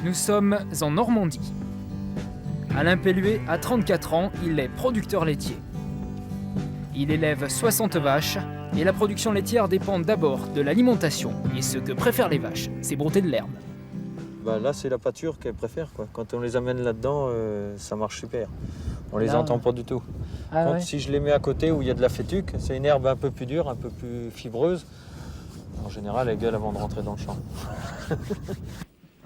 Nous sommes en Normandie. Alain Pelluet a 34 ans, il est producteur laitier. Il élève 60 vaches et la production laitière dépend d'abord de l'alimentation. Et ce que préfèrent les vaches, c'est brouter de l'herbe. Là, c'est la pâture qu'elles préfèrent, quoi. Quand on les amène là-dedans, ça marche super. On les Là, entend pas du tout. Si je les mets à côté où il y a de la fétuque, c'est une herbe un peu plus dure, un peu plus fibreuse. En général, elles gueulent avant de rentrer dans le champ.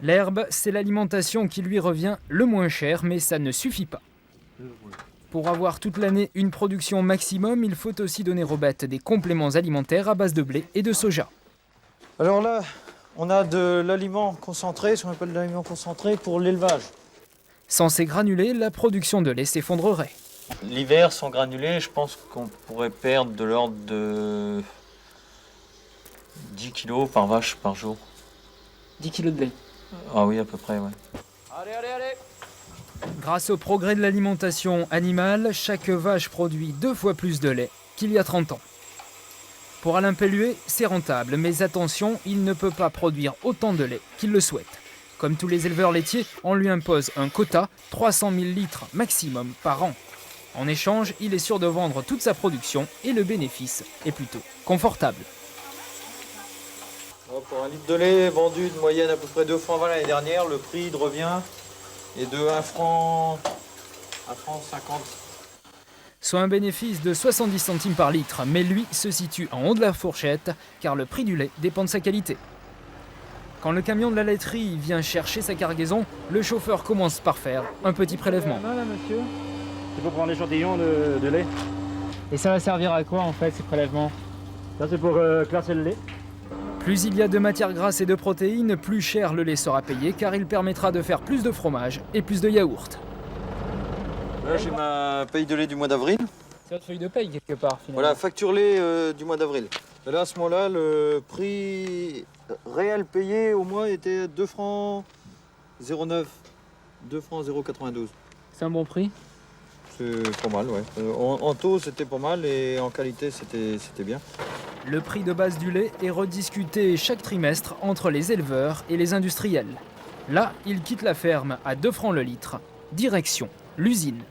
L'herbe, c'est l'alimentation qui lui revient le moins cher, mais ça ne suffit pas. Pour avoir toute l'année une production maximum, il faut aussi donner aux bêtes des compléments alimentaires à base de blé et de soja. Alors là, on a de l'aliment concentré, ce qu'on appelle de l'aliment concentré pour l'élevage. Sans ces granulés, la production de lait s'effondrerait. L'hiver, sans granulés, je pense qu'on pourrait perdre de l'ordre de 10 kilos par vache par jour. 10 kilos de lait. Ah oui, à peu près, ouais. Allez. Grâce au progrès de l'alimentation animale, chaque vache produit 2 fois plus de lait qu'il y a 30 ans. Pour Alain Pelluet, c'est rentable, mais attention, il ne peut pas produire autant de lait qu'il le souhaite. Comme tous les éleveurs laitiers, on lui impose un quota, 300 000 litres maximum par an. En échange, il est sûr de vendre toute sa production et le bénéfice est plutôt confortable. Pour un litre de lait vendu de moyenne à peu près 2 francs 20 l'année dernière, le prix revient est de 1 franc 50. Soit un bénéfice de 70 centimes par litre, mais lui se situe en haut de la fourchette car le prix du lait dépend de sa qualité. Quand le camion de la laiterie vient chercher sa cargaison, le chauffeur commence par faire un petit prélèvement. Là, monsieur. C'est pour prendre l'échantillon de lait. Et ça va servir à quoi en fait ces prélèvements? Ça, c'est pour classer le lait. Plus il y a de matières grasses et de protéines, plus cher le lait sera payé car il permettra de faire plus de fromage et plus de yaourt. Là, j'ai ma paye de lait du mois d'avril. C'est votre feuille de paye quelque part finalement. Voilà, facture lait du mois d'avril. Et là, à ce moment-là, le prix réel payé au mois était 2 francs 0,9. 2 francs 0,92. C'est un bon prix? C'est pas mal, ouais. En taux, c'était pas mal et en qualité, c'était bien. Le prix de base du lait est rediscuté chaque trimestre entre les éleveurs et les industriels. Là, ils quittent la ferme à 2 francs le litre. Direction l'usine.